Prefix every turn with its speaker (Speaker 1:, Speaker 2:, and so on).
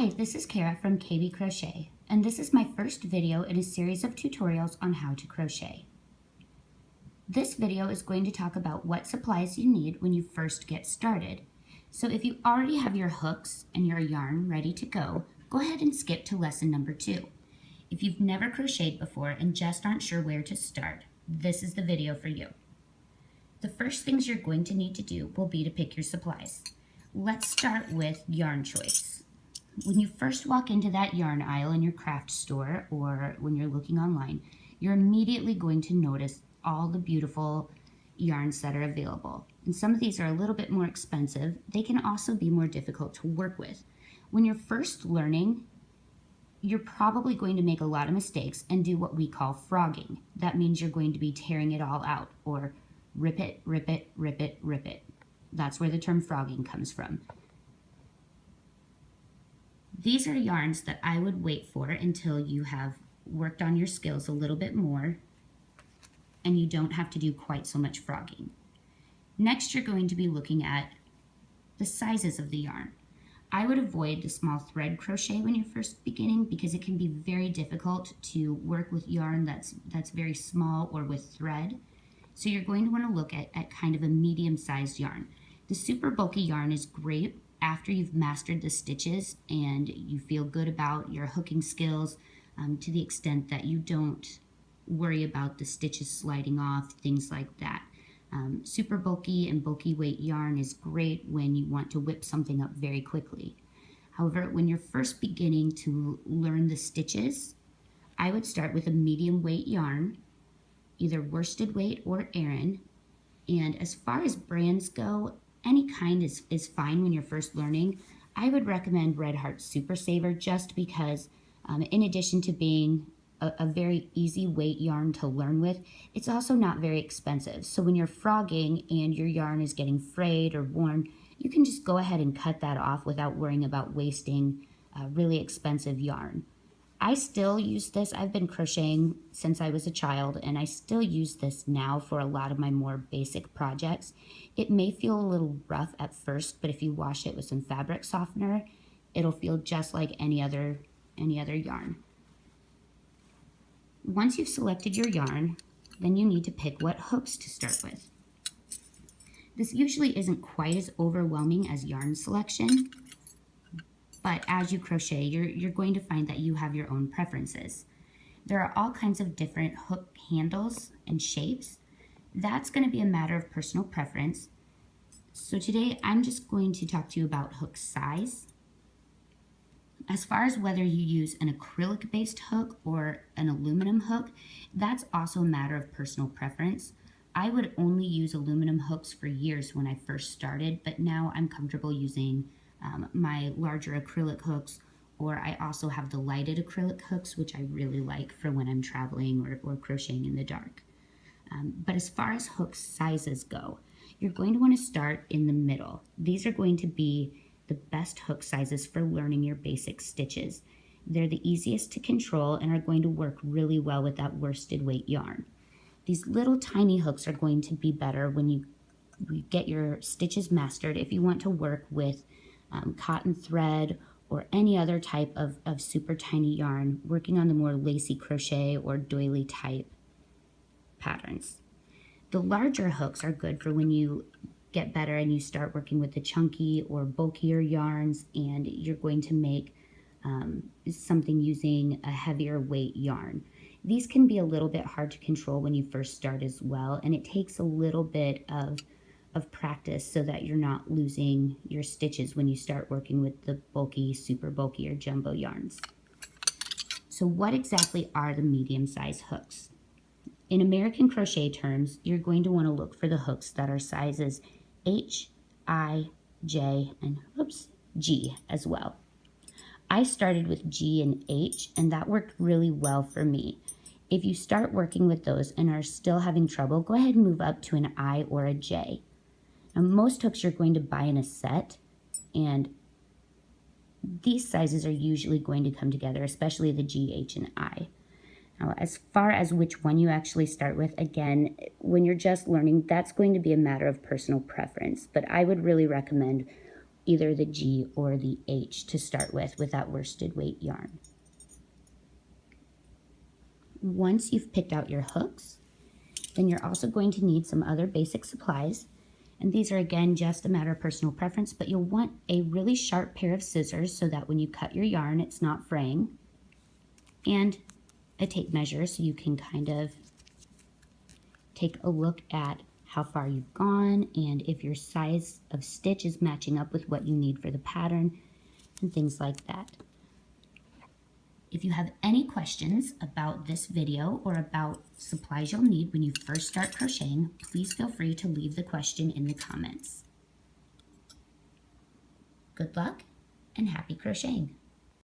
Speaker 1: Hi, this is Kara from KB Crochet, and this is my first video in a series of tutorials on how to crochet. This video is going to talk about what supplies you need when you first get started. So if you already have your hooks and your yarn ready to go ahead and skip to lesson number 2. If you've never crocheted before and just aren't sure where to start, this is the video for you. The first things you're going to need to do will be to pick your supplies. Let's start with yarn choice. When you first walk into that yarn aisle in your craft store or when you're looking online, you're immediately going to notice all the beautiful yarns that are available. And some of these are a little bit more expensive. They can also be more difficult to work with. When you're first learning, you're probably going to make a lot of mistakes and do what we call frogging. That means you're going to be tearing it all out or rip it, rip it, rip it, rip it. That's where the term frogging comes from. These are yarns that I would wait for until you have worked on your skills a little bit more and you don't have to do quite so much frogging. Next, you're going to be looking at the sizes of the yarn. I would avoid the small thread crochet when you're first beginning because it can be very difficult to work with yarn that's very small or with thread. So you're going to want to look at kind of a medium-sized yarn. The super bulky yarn is great after you've mastered the stitches and you feel good about your hooking skills to the extent that you don't worry about the stitches sliding off, things like that. Super bulky and bulky weight yarn is great when you want to whip something up very quickly. However, when you're first beginning to learn the stitches, I would start with a medium weight yarn, either worsted weight or Aran. And as far as brands go, any kind is fine when you're first learning. I would recommend Red Heart Super Saver just because in addition to being a very easy weight yarn to learn with, it's also not very expensive. So when you're frogging and your yarn is getting frayed or worn, you can just go ahead and cut that off without worrying about wasting really expensive yarn. I still use this. I've been crocheting since I was a child, and I still use this now for a lot of my more basic projects. It may feel a little rough at first, but if you wash it with some fabric softener, it'll feel just like any other yarn. Once you've selected your yarn, then you need to pick what hooks to start with. This usually isn't quite as overwhelming as yarn selection, but as you crochet, you're going to find that you have your own preferences. There are all kinds of different hook handles and shapes. That's going to be a matter of personal preference. So today I'm just going to talk to you about hook size. As far as whether you use an acrylic-based hook or an aluminum hook, that's also a matter of personal preference. I would only use aluminum hooks for years when I first started, but now I'm comfortable using my larger acrylic hooks, or I also have the lighted acrylic hooks, which I really like for when I'm traveling or crocheting in the dark. But as far as hook sizes go, you're going to want to start in the middle. These are going to be the best hook sizes for learning your basic stitches. They're the easiest to control and are going to work really well with that worsted weight yarn. These little tiny hooks are going to be better when you get your stitches mastered if you want to work with cotton thread or any other type of super tiny yarn, working on the more lacy crochet or doily type patterns. The larger hooks are good for when you get better and you start working with the chunky or bulkier yarns and you're going to make something using a heavier weight yarn. These can be a little bit hard to control when you first start as well, and it takes a little bit of practice so that you're not losing your stitches when you start working with the bulky, super bulky, or jumbo yarns. So what exactly are the medium-sized hooks? In American crochet terms, you're going to want to look for the hooks that are sizes H, I, J, and G as well. I started with G and H, and that worked really well for me. If you start working with those and are still having trouble, go ahead and move up to an I or a J. Now, most hooks you're going to buy in a set, and these sizes are usually going to come together, especially the G, H, and I. Now, as far as which one you actually start with, again, when you're just learning, that's going to be a matter of personal preference, but I would really recommend either the G or the H to start with that worsted weight yarn. Once you've picked out your hooks, then you're also going to need some other basic supplies. And these are, again, just a matter of personal preference, but you'll want a really sharp pair of scissors so that when you cut your yarn, it's not fraying. And a tape measure so you can kind of take a look at how far you've gone and if your size of stitch is matching up with what you need for the pattern and things like that. If you have any questions about this video or about supplies you'll need when you first start crocheting, please feel free to leave the question in the comments. Good luck and happy crocheting!